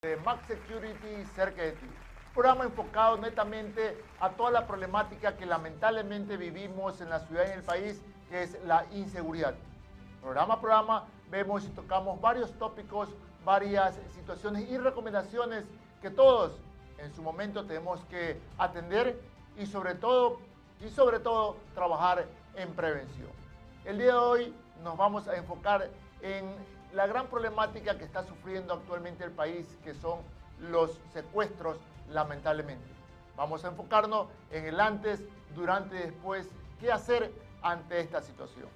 de Max Security cerca de ti. Un programa enfocado netamente a toda la problemática que lamentablemente vivimos en la ciudad y en el país, que es la inseguridad. Programa a programa vemos y tocamos varios tópicos, varias situaciones y recomendaciones que todos en su momento tenemos que atender y sobre todo trabajar en prevención. El día de hoy nos vamos a enfocar en la gran problemática que está sufriendo actualmente el país, que son los secuestros, lamentablemente. Vamos a enfocarnos en el antes, durante y después, qué hacer ante esta situación.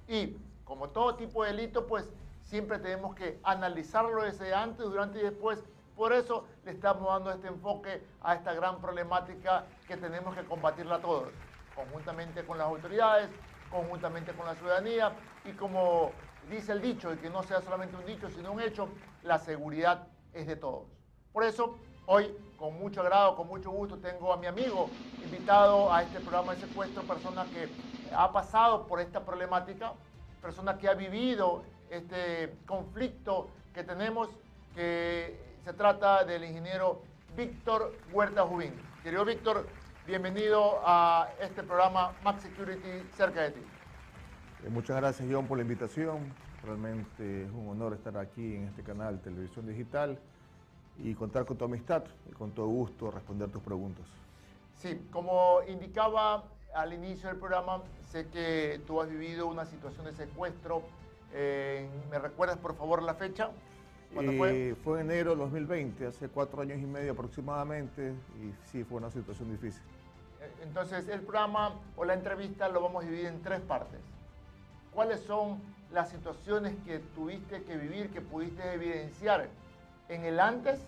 Y como todo tipo de delito, pues siempre tenemos que analizarlo desde antes, durante y después. Por eso le estamos dando este enfoque a esta gran problemática que tenemos que combatirla todos, conjuntamente con las autoridades, conjuntamente con la ciudadanía y como dice el dicho, y que no sea solamente un dicho, sino un hecho, la seguridad es de todos. Por eso, hoy, con mucho agrado, con mucho gusto, tengo a mi amigo invitado a este programa de secuestro, persona que ha pasado por esta problemática, persona que ha vivido este conflicto que tenemos, que se trata del ingeniero Víctor Huerta Jubín. Querido Víctor, bienvenido a este programa Max Security cerca de ti. Muchas gracias, John, por la invitación. Realmente es un honor estar aquí en este canal Televisión Digital y contar con tu amistad y con todo gusto responder tus preguntas. Sí, como indicaba al inicio del programa, sé que tú has vivido una situación de secuestro. ¿Me recuerdas, por favor, la fecha? ¿Cuándo fue? Fue en enero de 2020, hace 4 años y medio aproximadamente, y sí, fue una situación difícil. Entonces, el programa o la entrevista lo vamos a dividir en 3 partes. ¿Cuáles son las situaciones que tuviste que vivir, que pudiste evidenciar en el antes?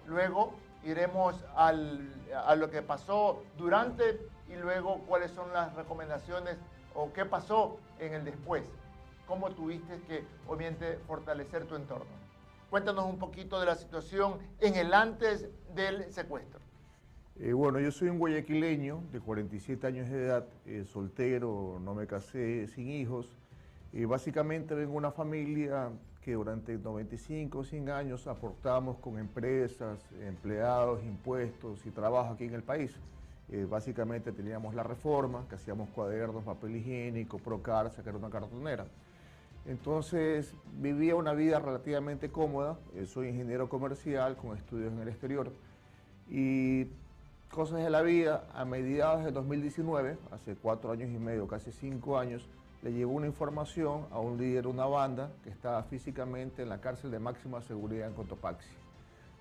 Luego iremos a lo que pasó durante y luego cuáles son las recomendaciones o qué pasó en el después. Cómo tuviste que, obviamente, fortalecer tu entorno. Cuéntanos un poquito de la situación en el antes del secuestro. Bueno, yo soy un guayaquileño de 47 años de edad, soltero, no me casé, sin hijos. Básicamente vengo de una familia que durante 95 o 100 años aportamos con empresas, empleados, impuestos y trabajo aquí en el país. Básicamente teníamos la reforma, que hacíamos cuadernos, papel higiénico, Procarsa, que era una cartonera. Entonces vivía una vida relativamente cómoda, soy ingeniero comercial con estudios en el exterior y cosas de la vida, a mediados de 2019, hace 4 años y medio, casi 5 años, le llegó una información a un líder de una banda que estaba físicamente en la cárcel de máxima seguridad en Cotopaxi.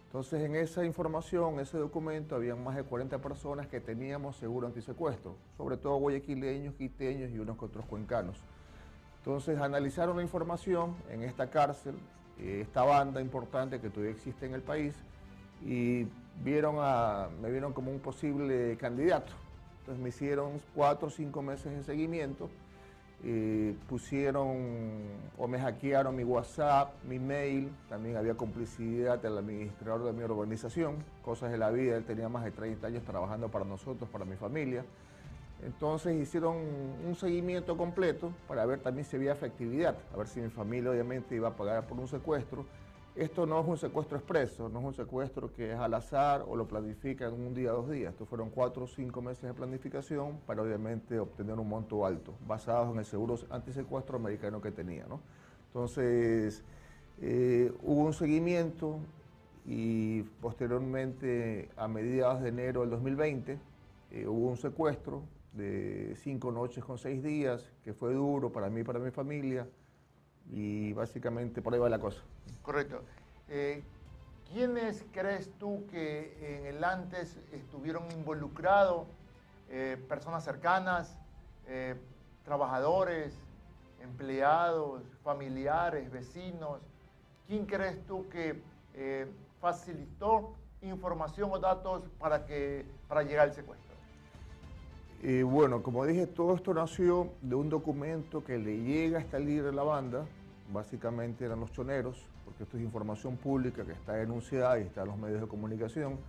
Entonces en esa información, ese documento, habían más de 40 personas que teníamos seguro antisecuestro, sobre todo guayaquileños, quiteños y unos que otros cuencanos. Entonces analizaron la información en esta cárcel, esta banda importante que todavía existe en el país, y me vieron como un posible candidato. Entonces me hicieron 4 o 5 meses de seguimiento, pusieron o me hackearon mi WhatsApp, mi mail, también había complicidad del administrador de mi organización, cosas de la vida, él tenía más de 30 años trabajando para nosotros, para mi familia. Entonces hicieron un seguimiento completo para ver también si había efectividad, a ver si mi familia obviamente iba a pagar por un secuestro. Esto no es un secuestro expreso, no es un secuestro que es al azar o lo planifican un día, 2 días. Estos fueron 4 o 5 meses de planificación para obviamente obtener un monto alto, basados en el seguro antisecuestro americano que tenía, ¿no? Entonces hubo un seguimiento y posteriormente a mediados de enero del 2020 hubo un secuestro de 5 noches con 6 días, que fue duro para mí y para mi familia, y básicamente por ahí va la cosa. Correcto. ¿Quiénes crees tú que en el antes estuvieron involucrados? Personas cercanas, trabajadores, empleados, familiares, vecinos. ¿Quién crees tú que facilitó información o datos para llegar al secuestro? Bueno, como dije, todo esto nació de un documento que le llega hasta el líder de la banda, básicamente eran los choneros, porque esto es información pública que está denunciada y está en los medios de comunicación.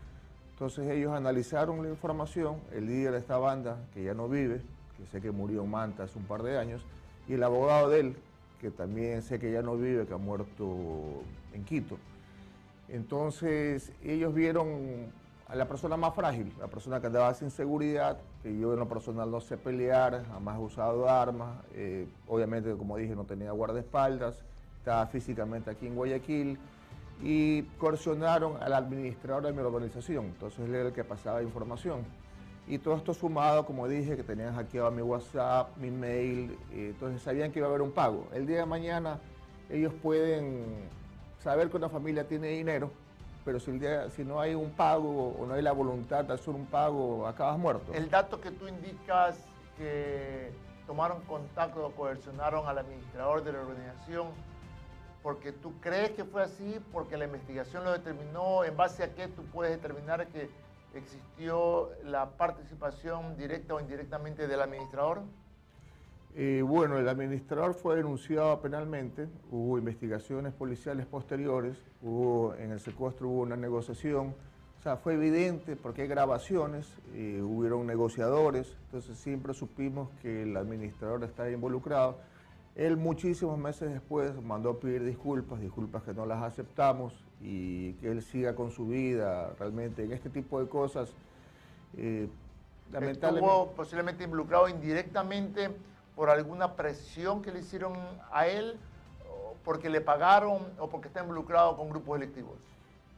Entonces ellos analizaron la información, el líder de esta banda, que ya no vive, que sé que murió en Manta hace un par de años, y el abogado de él, que también sé que ya no vive, que ha muerto en Quito. Entonces ellos vieron a la persona más frágil, la persona que andaba sin seguridad, que yo en lo personal no sé pelear, jamás he usado armas, obviamente como dije no tenía guardaespaldas, estaba físicamente aquí en Guayaquil y coercionaron al administrador de mi organización, entonces él era el que pasaba información. Y todo esto sumado, como dije, que tenían hackeado mi WhatsApp, mi mail, entonces sabían que iba a haber un pago. El día de mañana ellos pueden saber que una familia tiene dinero, pero si no hay un pago o no hay la voluntad de hacer un pago, acabas muerto. El dato que tú indicas que tomaron contacto o coercionaron al administrador de la organización, porque tú crees que fue así, porque la investigación lo determinó, ¿en base a qué tú puedes determinar que existió la participación directa o indirectamente del administrador? Bueno, el administrador fue denunciado penalmente, hubo investigaciones policiales posteriores, en el secuestro hubo una negociación, o sea, fue evidente porque hay grabaciones, hubieron negociadores, entonces siempre supimos que el administrador estaba involucrado. Él muchísimos meses después mandó a pedir disculpas que no las aceptamos y que él siga con su vida realmente en este tipo de cosas. Lamentablemente. ¿Estuvo posiblemente involucrado indirectamente por alguna presión que le hicieron a él, porque le pagaron o porque está involucrado con grupos delictivos?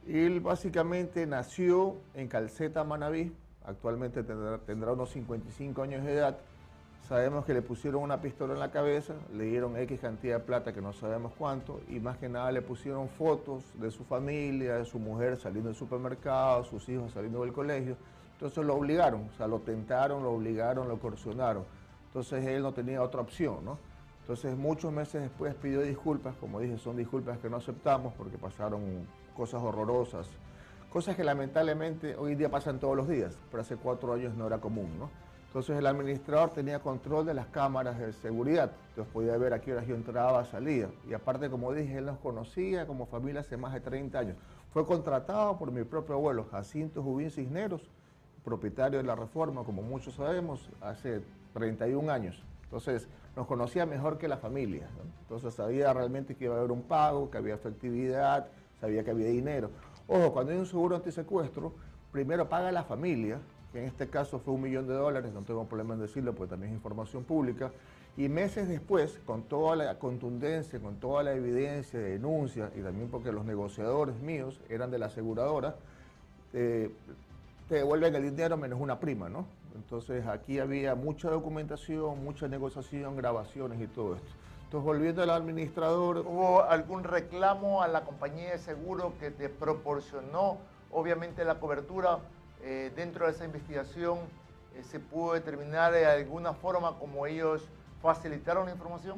Él básicamente nació en Calceta, Manabí, actualmente tendrá unos 55 años de edad. Sabemos que le pusieron una pistola en la cabeza, le dieron X cantidad de plata que no sabemos cuánto y más que nada le pusieron fotos de su familia, de su mujer saliendo del supermercado, sus hijos saliendo del colegio. Entonces lo obligaron, o sea, lo tentaron, lo obligaron, lo coercionaron. Entonces él no tenía otra opción, ¿no? Entonces muchos meses después pidió disculpas, como dije, son disculpas que no aceptamos porque pasaron cosas horrorosas, cosas que lamentablemente hoy en día pasan todos los días, pero hace 4 años no era común, ¿no? Entonces el administrador tenía control de las cámaras de seguridad, entonces podía ver a qué horas yo entraba, salía. Y aparte, como dije, él nos conocía como familia hace más de 30 años. Fue contratado por mi propio abuelo, Jacinto Jubín Cisneros, propietario de La Reforma, como muchos sabemos, hace 31 años. Entonces nos conocía mejor que la familia, ¿no? Entonces sabía realmente que iba a haber un pago, que había efectividad, sabía que había dinero. Ojo, cuando hay un seguro antisecuestro, primero paga la familia, que en este caso fue $1 millón, no tengo problema en decirlo porque también es información pública, y meses después, con toda la contundencia, con toda la evidencia de denuncia, y también porque los negociadores míos eran de la aseguradora, te devuelven el dinero menos una prima, ¿no? Entonces aquí había mucha documentación, mucha negociación, grabaciones y todo esto. Entonces, volviendo al administrador... ¿Hubo algún reclamo a la compañía de seguro que te proporcionó, obviamente, la cobertura? Dentro de esa investigación, ¿se pudo determinar de alguna forma cómo ellos facilitaron la información?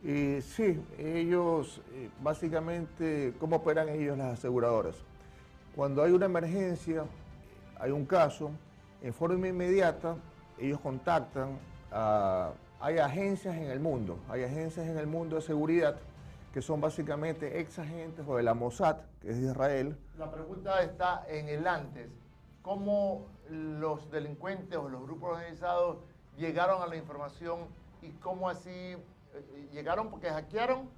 Sí, ellos, básicamente, ¿cómo operan ellos las aseguradoras? Cuando hay una emergencia, hay un caso, en forma inmediata, ellos contactan a... Hay agencias en el mundo de seguridad que son básicamente ex agentes o de la Mossad, que es de Israel. La pregunta está en el antes. ¿Cómo los delincuentes o los grupos organizados llegaron a la información y cómo así llegaron porque hackearon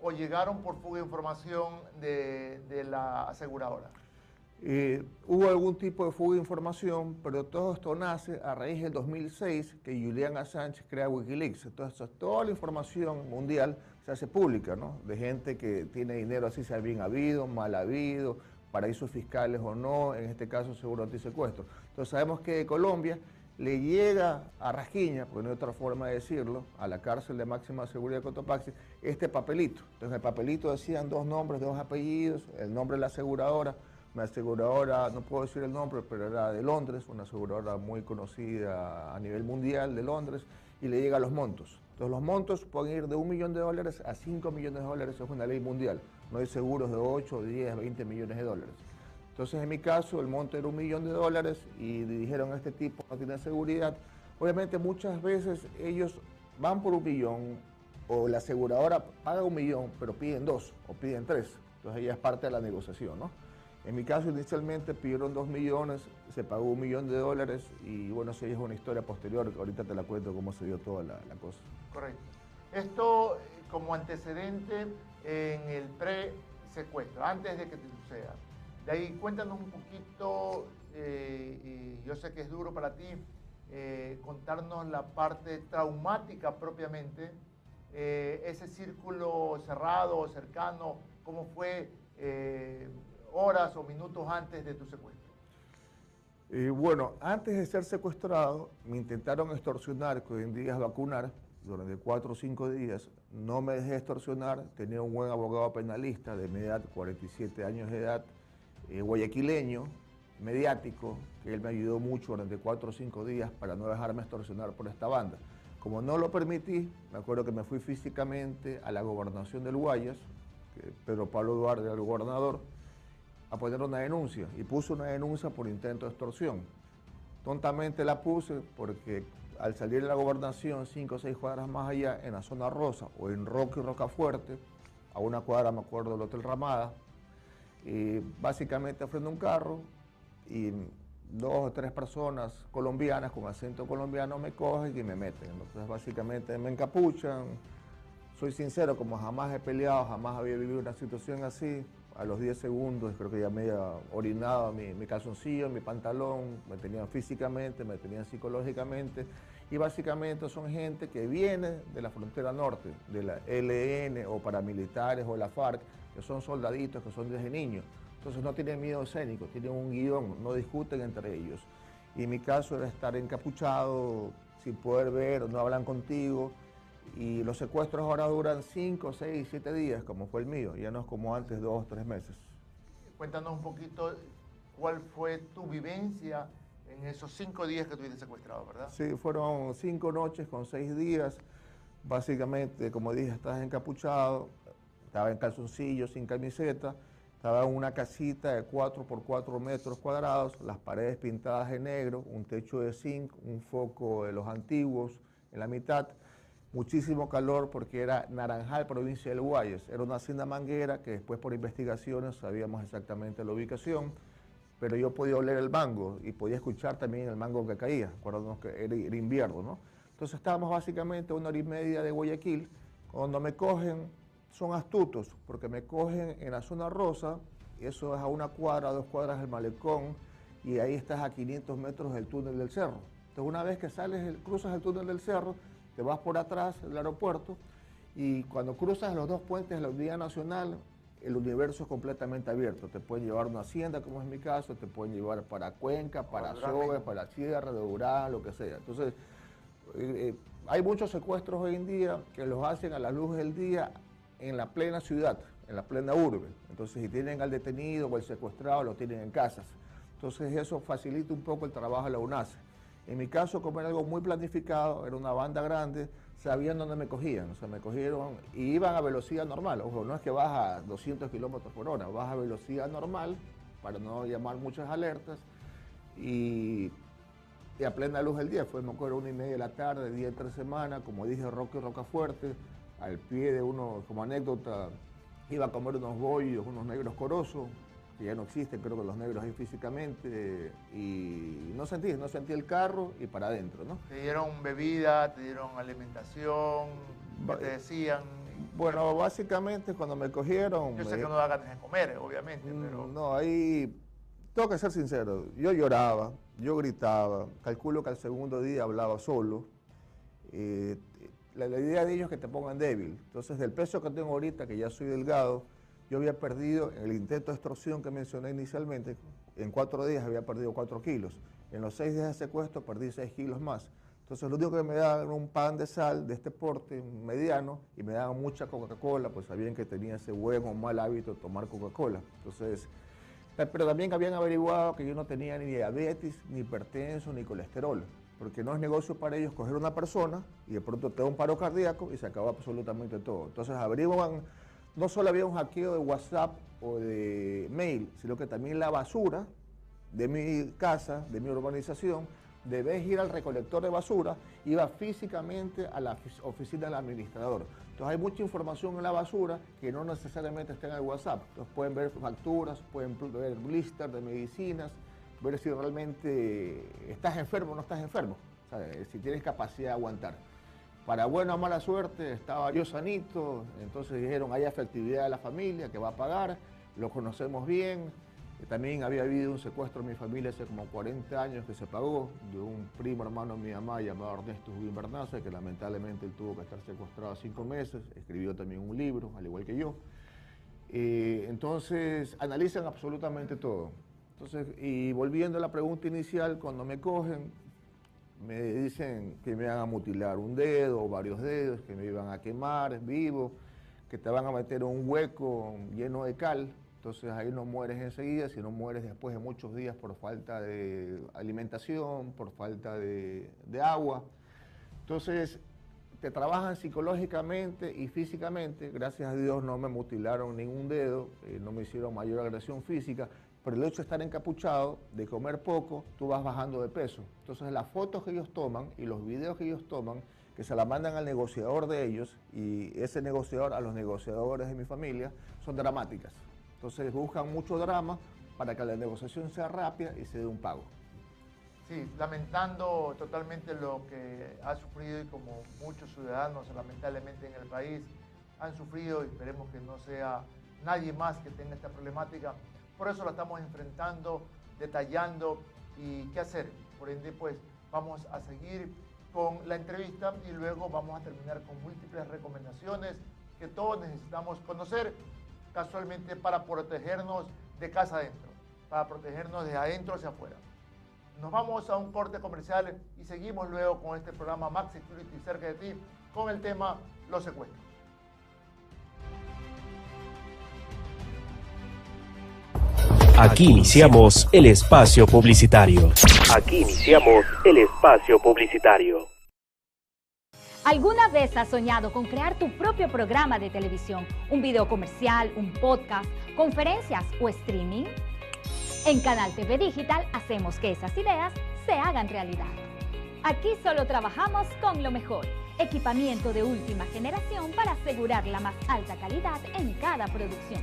o llegaron por fuga de información de la aseguradora? Hubo algún tipo de fuga de información, pero todo esto nace a raíz del 2006 que Julian Assange crea Wikileaks. Entonces, toda la información mundial se hace pública, ¿no? De gente que tiene dinero así sea bien habido, mal habido, paraísos fiscales o no, en este caso seguro antisecuestro. Entonces sabemos que de Colombia le llega a Rasquiña, porque no hay otra forma de decirlo, a la cárcel de máxima seguridad de Cotopaxi, este papelito. Entonces el papelito decían 2 nombres, 2 apellidos, el nombre de la aseguradora. Mi aseguradora, no puedo decir el nombre, pero era de Londres, una aseguradora muy conocida a nivel mundial de Londres, y le llega a los montos. Entonces los montos pueden ir de $1 millón a $5 millones, es una ley mundial. No hay seguros de 8, 10, 20 millones de dólares. Entonces en mi caso el monto era $1 millón y dijeron a este tipo no tiene seguridad. Obviamente muchas veces ellos van por $1 millón o la aseguradora paga $1 millón, pero piden 2 o piden 3. Entonces ella es parte de la negociación, ¿no? En mi caso, inicialmente pidieron 2 millones, se pagó $1 millón y bueno, esa es una historia posterior, ahorita te la cuento cómo se dio toda la cosa. Correcto. Esto como antecedente en el secuestro, antes de que te suceda. De ahí cuéntanos un poquito, y yo sé que es duro para ti, contarnos la parte traumática propiamente, ese círculo cerrado o cercano, cómo fue horas o minutos antes de tu secuestro. Bueno, antes de ser secuestrado, me intentaron extorsionar, que hoy en día es vacunar, durante 4 o 5 días. No me dejé extorsionar, tenía un buen abogado penalista de mi edad, 47 años de edad, guayaquileño, mediático, que él me ayudó mucho durante 4 o 5 días para no dejarme extorsionar por esta banda. Como no lo permití, me acuerdo que me fui físicamente a la gobernación del Guayas, que Pedro Pablo Duarte era el gobernador, a poner una denuncia, y puse una denuncia por intento de extorsión. Tontamente la puse porque al salir de la gobernación, 5 o 6 cuadras más allá, en la zona rosa, o en Roque y Rocafuerte, a una cuadra, me acuerdo, del Hotel Ramada, y básicamente frente a un carro, y 2 o 3 personas colombianas con acento colombiano me cogen y me meten. Entonces básicamente me encapuchan. Soy sincero, como jamás he peleado, jamás había vivido una situación así. A los 10 segundos creo que ya me había orinado mi calzoncillo, mi pantalón, me tenían físicamente, me tenían psicológicamente, y básicamente son gente que viene de la frontera norte, de la ELN o paramilitares o la FARC, que son soldaditos, que son desde niños. Entonces no tienen miedo escénico, tienen un guión, no discuten entre ellos. Y en mi caso era estar encapuchado, sin poder ver, no hablan contigo. Y los secuestros ahora duran 5, 6, 7 días, como fue el mío, ya no es como antes, 2 o 3 meses. Cuéntanos un poquito cuál fue tu vivencia en esos 5 días que tuviste secuestrado, ¿verdad? Sí, fueron 5 noches con 6 días. Básicamente, como dije, estabas encapuchado, estaba en calzoncillo, sin camiseta, estaba en una casita de 4 por 4 metros cuadrados, las paredes pintadas de negro, un techo de zinc, un foco de los antiguos en la mitad. Muchísimo calor porque era Naranjal, provincia del Guayas. Era una hacienda manguera que después por investigaciones sabíamos exactamente la ubicación, pero yo podía oler el mango y podía escuchar también el mango que caía. Acuérdanos que era invierno, ¿no? Entonces estábamos básicamente a 1 hora y media de Guayaquil. Cuando me cogen, son astutos porque me cogen en la zona rosa, y eso es a 1 cuadra, 2 cuadras del malecón, y ahí estás a 500 metros del túnel del cerro. Entonces una vez que sales, cruzas el túnel del cerro, te vas por atrás del aeropuerto, y cuando cruzas los 2 puentes de la Unidad Nacional, el universo es completamente abierto. Te pueden llevar a una hacienda, como es mi caso, te pueden llevar para Cuenca, para Sobe, para Sierra de Durán, lo que sea. Entonces, hay muchos secuestros hoy en día que los hacen a la luz del día en la plena ciudad, en la plena urbe. Entonces, si tienen al detenido o el secuestrado, lo tienen en casas. Entonces, eso facilita un poco el trabajo de la UNACE. En mi caso, como era algo muy planificado, era una banda grande, sabían dónde me cogían. O sea, me cogieron y iban a velocidad normal. Ojo, no es que vas a 200 kilómetros por hora, vas a velocidad normal para no llamar muchas alertas. Y a plena luz del día, fue, me acuerdo, 1:30 de la tarde, día entre semana, como dije, Roque y Rocafuerte, al pie de uno, como anécdota, iba a comer unos bollos, unos negros corosos, que ya no existen, creo que los negros ahí físicamente, y no sentí el carro y para adentro, ¿no? ¿Te dieron bebida, te dieron alimentación, qué te decían? Bueno, básicamente cuando me cogieron... Yo sé que no da ganas de comer, obviamente, pero... No, ahí tengo que ser sincero, yo lloraba, yo gritaba, calculo que al segundo día hablaba solo. La idea de ellos es que te pongan débil. Entonces, del peso que tengo ahorita, que ya soy delgado, yo había perdido, en el intento de extorsión que mencioné inicialmente, en 4 días había perdido 4 kilos. En los 6 días de secuestro perdí 6 kilos más. Entonces lo único que me daban era un pan de sal de este porte mediano, y me daban mucha Coca-Cola, pues sabían que tenía ese buen o mal hábito de tomar Coca-Cola. Entonces, pero también habían averiguado que yo no tenía ni diabetes, ni hipertenso, ni colesterol, porque no es negocio para ellos coger una persona y de pronto te da un paro cardíaco y se acaba absolutamente todo. Entonces averiguan. No solo había un hackeo de WhatsApp o de mail, sino que también la basura de mi casa, de mi urbanización, de vez ir al recolector de basura, iba físicamente a la oficina del administrador. Entonces hay mucha información en la basura que no necesariamente está en el WhatsApp. Entonces pueden ver facturas, pueden ver blisters de medicinas, ver si realmente estás enfermo o no estás enfermo, o sea, si tienes capacidad de aguantar. Para buena o mala suerte, estaba yo sanito, entonces dijeron, hay afectividad de la familia que va a pagar, lo conocemos bien. También había habido un secuestro en mi familia hace como 40 años que se pagó, de un primo hermano de mi mamá llamado Ernesto Jubín Bernaza, que lamentablemente él tuvo que estar secuestrado 5 meses, escribió también un libro, al igual que yo. Entonces, analizan absolutamente todo. Entonces, y volviendo a la pregunta inicial, cuando me cogen, me dicen que me van a mutilar un dedo o varios dedos, que me iban a quemar vivo, que te van a meter en un hueco lleno de cal. Entonces ahí no mueres enseguida, sino mueres después de muchos días por falta de alimentación, por falta de agua. Entonces te trabajan psicológicamente y físicamente. Gracias a Dios no me mutilaron ningún dedo, no me hicieron mayor agresión física, pero el hecho de estar encapuchado, de comer poco, tú vas bajando de peso. Entonces las fotos que ellos toman y los videos que ellos toman, que se la mandan al negociador de ellos y ese negociador a los negociadores de mi familia, son dramáticas. Entonces buscan mucho drama para que la negociación sea rápida y se dé un pago. Sí, lamentando totalmente lo que ha sufrido y como muchos ciudadanos lamentablemente en el país han sufrido, y esperemos que no sea nadie más que tenga esta problemática. Por eso la estamos enfrentando, detallando y qué hacer. Por ende, pues vamos a seguir con la entrevista y luego vamos a terminar con múltiples recomendaciones que todos necesitamos conocer, casualmente para protegernos de casa adentro, para protegernos de adentro hacia afuera. Nos vamos a un corte comercial y seguimos luego con este programa Max Security cerca de ti con el tema los secuestros. Aquí iniciamos el espacio publicitario. Aquí iniciamos el espacio publicitario. ¿Alguna vez has soñado con crear tu propio programa de televisión, un video comercial, un podcast, conferencias o streaming? En Canal TV Digital hacemos que esas ideas se hagan realidad. Aquí solo trabajamos con lo mejor, equipamiento de última generación para asegurar la más alta calidad en cada producción,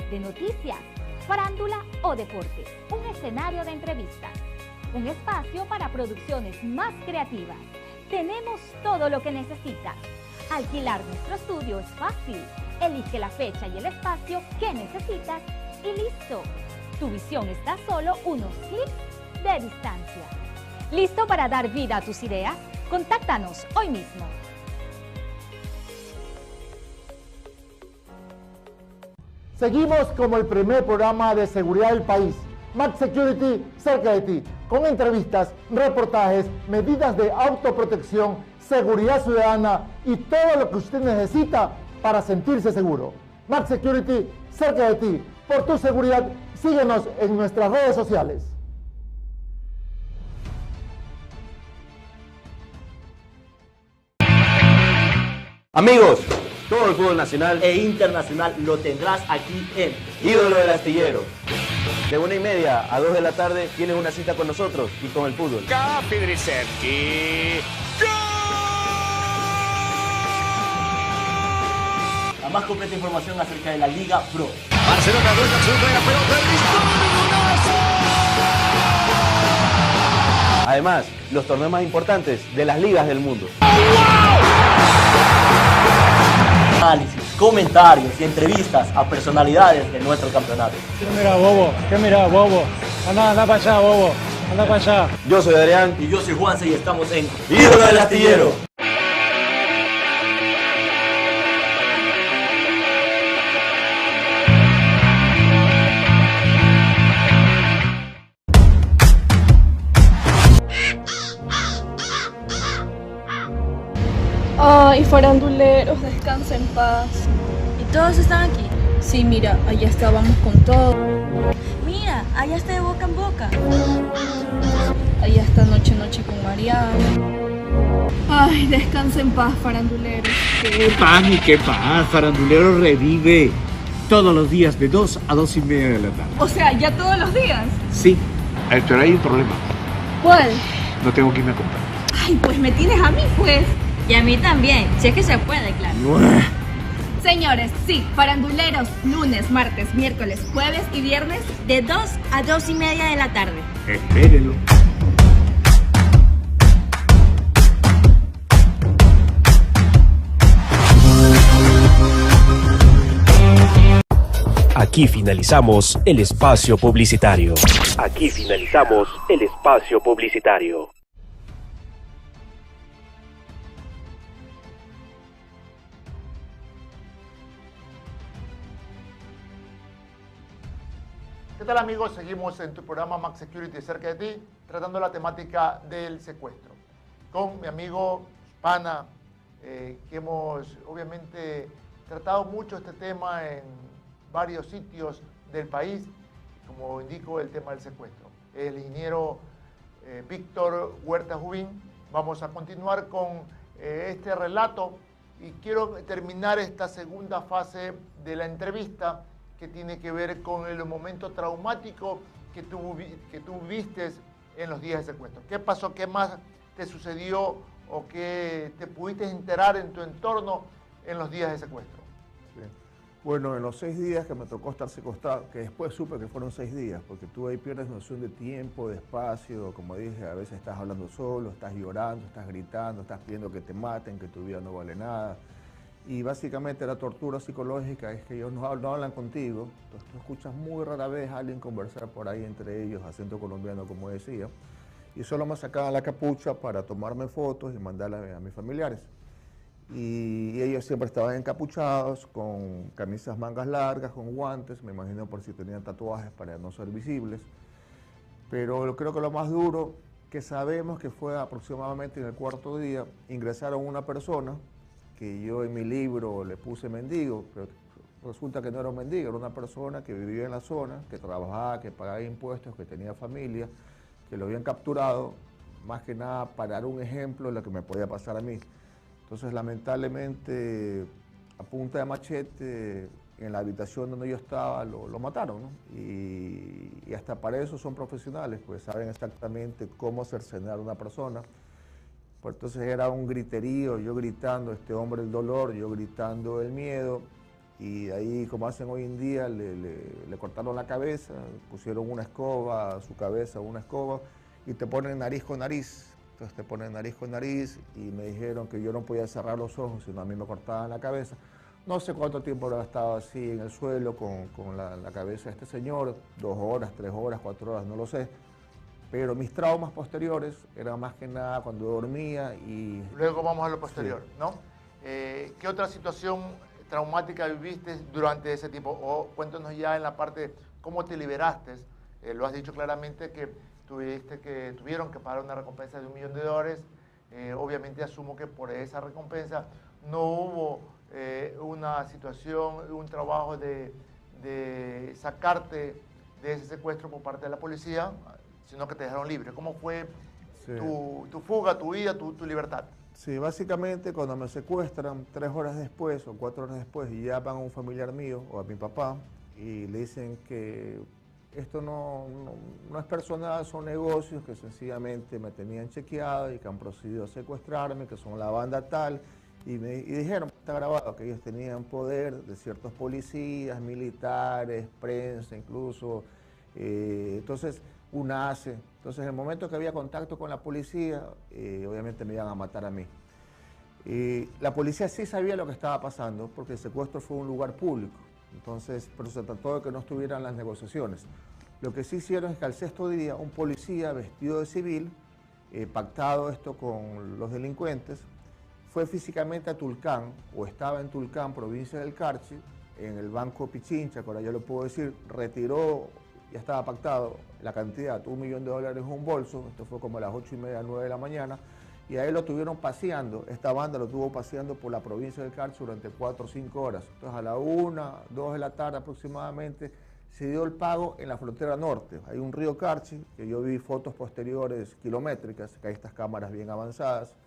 de noticias, farándula o deporte, un escenario de entrevistas, un espacio para producciones más creativas. Tenemos todo lo que necesitas. Alquilar nuestro estudio es fácil. Elige la fecha y el espacio que necesitas y listo. Tu visión está a solo unos clics de distancia. ¿Listo para dar vida a tus ideas? Contáctanos hoy mismo. Seguimos como el primer programa de seguridad del país, Max Security cerca de ti, con entrevistas, reportajes, medidas de autoprotección, seguridad ciudadana y todo lo que usted necesita para sentirse seguro. Max Security cerca de ti, por tu seguridad, síguenos en nuestras redes sociales. Amigos, todo el fútbol nacional e internacional lo tendrás aquí en Ídolo del Astillero. De 1:30 a 2 de la tarde tienes una cita con nosotros y con el fútbol. La más completa información acerca de la Liga Pro. Barcelona dueña absoluta de la pelota, Además, los torneos más importantes de las ligas del mundo. Análisis, comentarios y entrevistas a personalidades de nuestro campeonato. ¿Qué mira, bobo? ¿Qué mira, bobo? Anda para allá, bobo. Anda para allá. Yo soy Adrián. Y yo soy Juanse y estamos en Ídolo del Astillero. Ay, faranduleros, descansa en paz. ¿Y todos están aquí? Sí, mira, allá estábamos con todo. Mira, allá está de boca en boca. Allá está Noche con Mariana. Ay, descansa en paz, faranduleros. Qué paz, farandulero revive todos los días de 2 a 2:30 de la tarde. O sea, ¿ya todos los días? Sí, pero hay un problema. ¿Cuál? No tengo quien me acompañe. Ay, pues me tienes a mí, pues. Y a mí también, si es que se puede, claro. Señores, sí, faranduleros, lunes, martes, miércoles, jueves y viernes, de 2 a 2:30 de la tarde. Espérenlo. Aquí finalizamos el espacio publicitario. Aquí finalizamos el espacio publicitario. ¿Qué tal, amigos? Seguimos en tu programa Max Security cerca de ti, tratando la temática del secuestro. Con mi amigo Pana, que hemos obviamente tratado mucho este tema en varios sitios del país, como indico, el tema del secuestro. El ingeniero Víctor Huerta Jubín. Vamos a continuar con este relato y quiero terminar esta segunda fase de la entrevista que tiene que ver con el momento traumático que tú viviste en los días de secuestro. ¿Qué pasó? ¿Qué más te sucedió o qué te pudiste enterar en tu entorno en los días de secuestro? Sí. Bueno, en los 6 días que me tocó estar secuestrado, que después supe que fueron 6 días, porque tú ahí pierdes noción de tiempo, de espacio, como dije, a veces estás hablando solo, estás llorando, estás gritando, estás pidiendo que te maten, que tu vida no vale nada. Y básicamente la tortura psicológica es que ellos no hablan contigo, entonces tú escuchas muy rara vez a alguien conversar por ahí entre ellos, acento colombiano como decía, y solo me sacaban la capucha para tomarme fotos y mandarla a mis familiares. Y ellos siempre estaban encapuchados, con camisas mangas largas, con guantes, me imagino por si tenían tatuajes para no ser visibles. Pero creo que lo más duro que sabemos que fue aproximadamente en el 4.º día, ingresaron una persona que yo en mi libro le puse mendigo, pero resulta que no era un mendigo, era una persona que vivía en la zona, que trabajaba, que pagaba impuestos, que tenía familia, que lo habían capturado, más que nada para dar un ejemplo de lo que me podía pasar a mí. Entonces, lamentablemente, a punta de machete, en la habitación donde yo estaba, lo mataron, ¿no? Y hasta para eso son profesionales, pues saben exactamente cómo cercenar a una persona. Pues entonces era un griterío, yo gritando, este hombre el dolor, yo gritando el miedo, y ahí, como hacen hoy en día, le cortaron la cabeza, pusieron una escoba a su cabeza, una escoba, y te ponen nariz con nariz. Entonces te ponen nariz con nariz, y me dijeron que yo no podía cerrar los ojos, sino a mí me cortaban la cabeza. No sé cuánto tiempo habrá estado así en el suelo con la cabeza de este señor, 2 horas, 3 horas, 4 horas, no lo sé. Pero mis traumas posteriores eran más que nada cuando dormía y... Luego vamos a lo posterior, sí. ¿No? ¿Qué otra situación traumática viviste durante ese tiempo? O cuéntanos ya en la parte, ¿cómo te liberaste? Lo has dicho claramente que tuvieron que pagar una recompensa de $1 millón. Obviamente asumo que por esa recompensa no hubo una situación, un trabajo de sacarte de ese secuestro por parte de la policía, sino que te dejaron libre. ¿Cómo fue tu fuga, tu vida, tu libertad? Sí, básicamente cuando me secuestran, 3 horas después o 4 horas después, llaman a un familiar mío o a mi papá y le dicen que esto no es personal, son negocios que sencillamente me tenían chequeado y que han procedido a secuestrarme, que son la banda tal. Y dijeron, está grabado, que ellos tenían poder de ciertos policías, militares, prensa incluso. Entonces, UNACE. Entonces, en el momento que había contacto con la policía, obviamente me iban a matar a mí. La policía sí sabía lo que estaba pasando, porque el secuestro fue un lugar público. Entonces, pero se trató de que no estuvieran las negociaciones. Lo que sí hicieron es que al 6.º día, un policía vestido de civil, pactado esto con los delincuentes, fue físicamente a Tulcán, o estaba en Tulcán, provincia del Carchi, en el Banco Pichincha, que ahora yo lo puedo decir, retiró, ya estaba pactado, la cantidad, $1 millón en un bolso, esto fue como a las 8:30, 9 de la mañana, y ahí lo tuvieron paseando, esta banda lo tuvo paseando por la provincia del Carchi durante 4 o 5 horas. Entonces a la 1, 2 de la tarde aproximadamente, se dio el pago en la frontera norte. Hay un río Carchi, que yo vi fotos posteriores kilométricas, que hay estas cámaras bien avanzadas.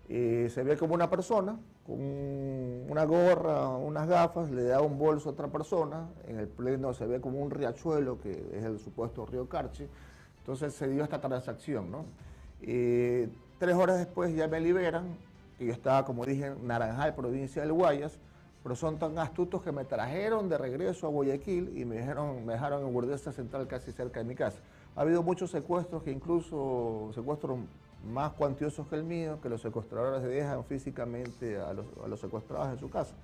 Se ve como una persona, con una gorra, unas gafas, le da un bolso a otra persona, en el pleno se ve como un riachuelo, que es el supuesto río Carchi. Entonces se dio esta transacción, ¿no? 3 horas después ya me liberan, y yo estaba, como dije, en Naranjal, provincia del Guayas, pero son tan astutos que me trajeron de regreso a Guayaquil y me dejaron en Guardia Central casi cerca de mi casa. Ha habido muchos secuestros, que incluso secuestros más cuantiosos que el mío, que los secuestradores dejan físicamente a los secuestrados en su casa.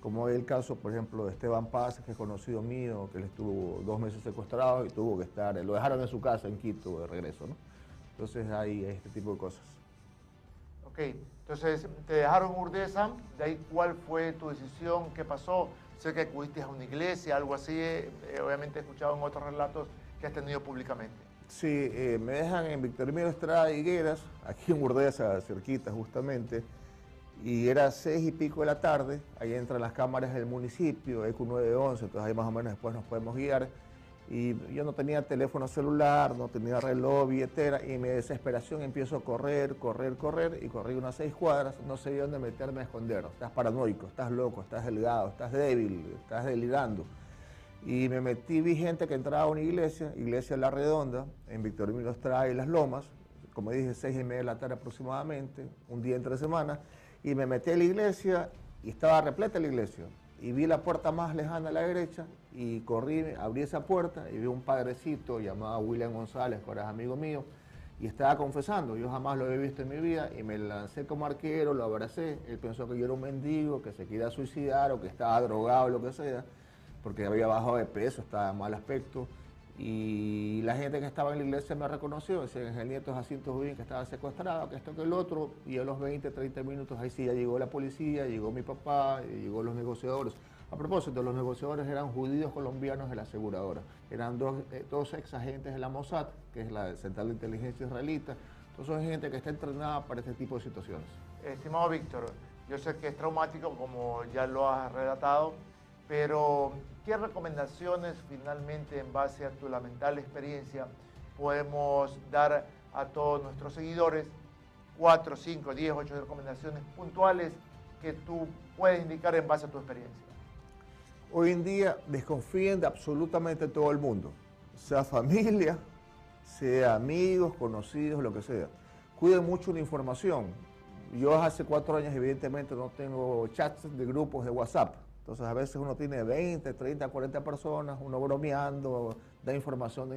como es el caso, por ejemplo, de Esteban Paz, que es conocido mío, que él estuvo 2 meses secuestrado y tuvo que estar, lo dejaron en su casa en Quito de regreso, ¿no? Entonces hay este tipo de cosas. Ok, entonces te dejaron en Urdesa, de ahí ¿cuál fue tu decisión? ¿Qué pasó? Sé que acudiste a una iglesia, algo así, obviamente he escuchado en otros relatos que has tenido públicamente. Sí, me dejan en Victorino Estrada de Higueras, aquí en Urdesa, cerquita justamente, y era 6 y pico de la tarde, ahí entran las cámaras del municipio, ECU 911, entonces ahí más o menos después nos podemos guiar. Y yo no tenía teléfono celular, no tenía reloj, billetera, y en mi desesperación empiezo a correr, y corrí unas 6 cuadras, no sabía dónde meterme a esconder. Estás paranoico, estás loco, estás delgado, estás débil, estás delirando. Y me metí, vi gente que entraba a una iglesia La Redonda, en Victorino Estrada y Las Lomas, como dije, 6:30 de la tarde aproximadamente, un día entre semana, y me metí a la iglesia y estaba repleta la iglesia. Y vi la puerta más lejana a la derecha y corrí, abrí esa puerta y vi un padrecito llamado William González, que ahora es amigo mío, y estaba confesando. Yo jamás lo había visto en mi vida y me lancé como arquero, lo abracé. Él pensó que yo era un mendigo, que se quería suicidar o que estaba drogado o lo que sea, porque había bajado de peso, estaba en mal aspecto. Y la gente que estaba en la iglesia me reconoció, decían, el nieto Jacinto Jubín, que estaba secuestrado, que esto, que el otro, y a los 20, 30 minutos, ahí sí ya llegó la policía, llegó mi papá, llegó los negociadores. A propósito, los negociadores eran judíos colombianos de la aseguradora, eran dos ex agentes de la Mossad, que es la Central de Inteligencia Israelita, entonces son gente que está entrenada para este tipo de situaciones. Estimado Víctor, yo sé que es traumático, como ya lo has relatado, pero ¿qué recomendaciones finalmente en base a tu lamentable experiencia podemos dar a todos nuestros seguidores? 4, 5, 10, 8 recomendaciones puntuales que tú puedes indicar en base a tu experiencia. Hoy en día desconfíen de absolutamente todo el mundo, sea familia, sea amigos, conocidos, lo que sea. Cuiden mucho la información. Yo hace 4 años evidentemente no tengo chats de grupos de WhatsApp. Entonces a veces uno tiene 20, 30, 40 personas, uno bromeando, da información.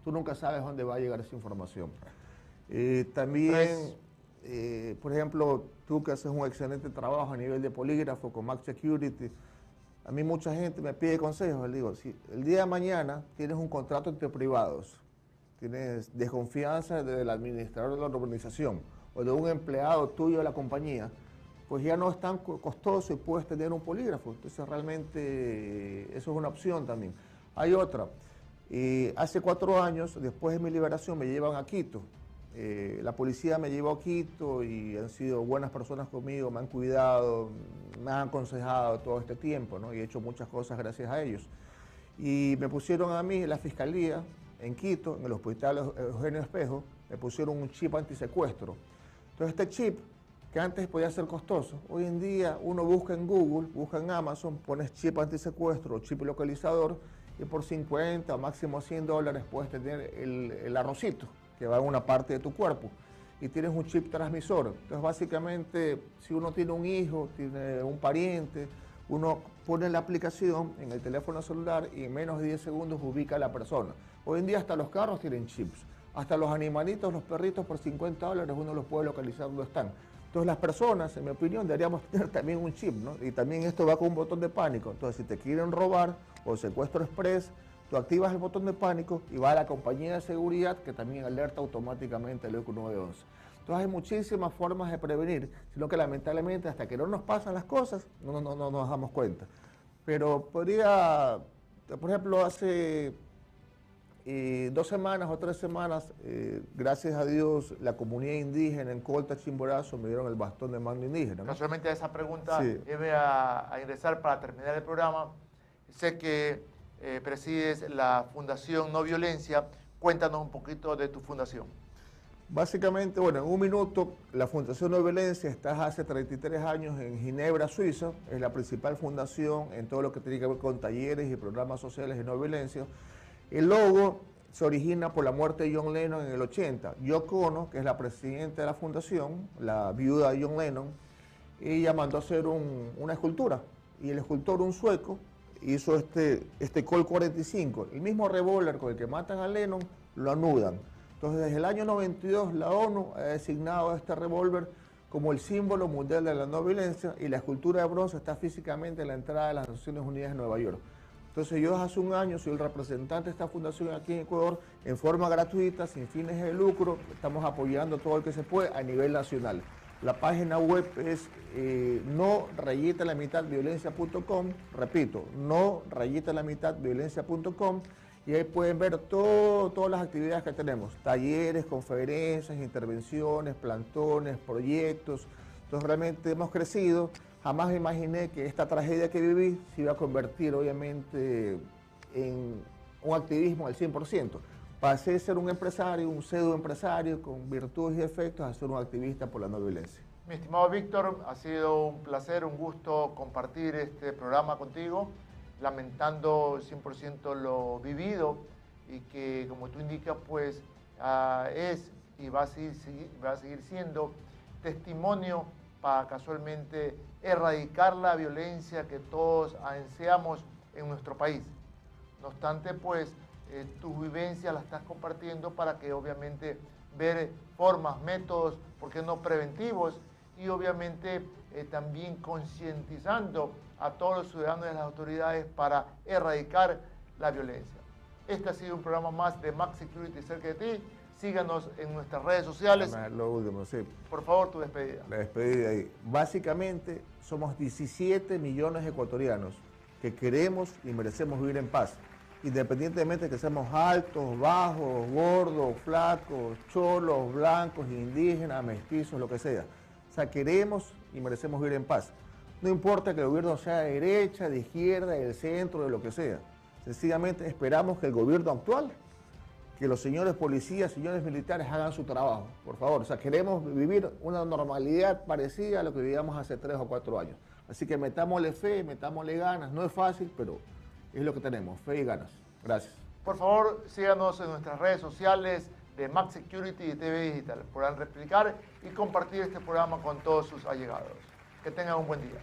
Tú nunca sabes dónde va a llegar esa información. También, por ejemplo, tú que haces un excelente trabajo a nivel de polígrafo con Max Security, a mí mucha gente me pide consejos. Le digo, si el día de mañana tienes un contrato entre privados, tienes desconfianza del administrador de la organización o de un empleado tuyo de la compañía, pues ya no es tan costoso y puedes tener un polígrafo. Entonces realmente eso es una opción también. Hay otra. Hace 4 años, después de mi liberación, me llevan a Quito. La policía me llevó a Quito y han sido buenas personas conmigo, me han cuidado, me han aconsejado todo este tiempo, ¿no? Y he hecho muchas cosas gracias a ellos. Y me pusieron a mí en la fiscalía, en Quito, en el hospital Eugenio Espejo, me pusieron un chip antisecuestro. Entonces este chip, que antes podía ser costoso, hoy en día uno busca en Google, busca en Amazon, pones chip antisecuestro o chip localizador y por 50 o máximo $100 puedes tener el arrocito que va en una parte de tu cuerpo y tienes un chip transmisor. Entonces básicamente si uno tiene un hijo, tiene un pariente, uno pone la aplicación en el teléfono celular y en menos de 10 segundos ubica a la persona. Hoy en día hasta los carros tienen chips, hasta los animalitos, los perritos por $50 uno los puede localizar donde están. Entonces las personas, en mi opinión, deberíamos tener también un chip, ¿no? Y también esto va con un botón de pánico. Entonces si te quieren robar o secuestro express, tú activas el botón de pánico y va a la compañía de seguridad que también alerta automáticamente al ECU 911. Entonces hay muchísimas formas de prevenir, sino que lamentablemente hasta que no nos pasan las cosas no nos damos cuenta. Pero podría, por ejemplo, hace 2 semanas o 3 semanas, gracias a Dios, la comunidad indígena en Colta, Chimborazo, me dieron el bastón de mando indígena, ¿no? Casualmente a esa pregunta sí. Voy a ingresar para terminar el programa. Sé que presides la Fundación No Violencia. Cuéntanos un poquito de tu fundación. Básicamente, bueno, en un minuto, la Fundación No Violencia está hace 33 años en Ginebra, Suiza. Es la principal fundación en todo lo que tiene que ver con talleres y programas sociales de no violencia. El logo se origina por la muerte de John Lennon en el 80. Yoko Ono, que es la presidenta de la fundación, la viuda de John Lennon, ella mandó a hacer una escultura. Y el escultor, un sueco, hizo este Colt 45. El mismo revólver con el que matan a Lennon, lo anudan. Entonces, desde el año 92, la ONU ha designado este revólver como el símbolo mundial de la no violencia, y la escultura de bronce está físicamente en la entrada de las Naciones Unidas en Nueva York. Entonces yo hace un año soy el representante de esta fundación aquí en Ecuador, en forma gratuita, sin fines de lucro. Estamos apoyando todo lo que se puede a nivel nacional. La página web es no_violencia.com, repito, no_violencia.com, y ahí pueden ver todas las actividades que tenemos, talleres, conferencias, intervenciones, plantones, proyectos. Entonces realmente hemos crecido. Jamás me imaginé que esta tragedia que viví se iba a convertir obviamente en un activismo al 100%. Pasé de ser un empresario, un pseudo empresario con virtudes y defectos, a ser un activista por la no violencia. Mi estimado Víctor, ha sido un placer, un gusto compartir este programa contigo, lamentando 100% lo vivido y que, como tú indicas, pues es y va a seguir siendo testimonio para casualmente erradicar la violencia que todos ansiamos en nuestro país. No obstante, pues tus vivencias las estás compartiendo para que obviamente ver formas, métodos, ¿por qué no preventivos? Y obviamente también concientizando a todos los ciudadanos y a las autoridades para erradicar la violencia. Este ha sido un programa más de Max Security cerca de ti. Síganos en nuestras redes sociales. Lo último, sí. Por favor, tu despedida. La despedida ahí. Básicamente, somos 17 millones de ecuatorianos que queremos y merecemos vivir en paz, independientemente de que seamos altos, bajos, gordos, flacos, cholos, blancos, indígenas, mestizos, lo que sea. O sea, queremos y merecemos vivir en paz. No importa que el gobierno sea de derecha, de izquierda, del centro, de lo que sea. Sencillamente esperamos que el gobierno actual, que los señores policías, señores militares hagan su trabajo, por favor. O sea, queremos vivir una normalidad parecida a lo que vivíamos hace 3 o 4 años. Así que metámosle fe, metámosle ganas. No es fácil, pero es lo que tenemos, fe y ganas. Gracias. Por favor, síganos en nuestras redes sociales de Max Security y TV Digital. Podrán replicar y compartir este programa con todos sus allegados. Que tengan un buen día.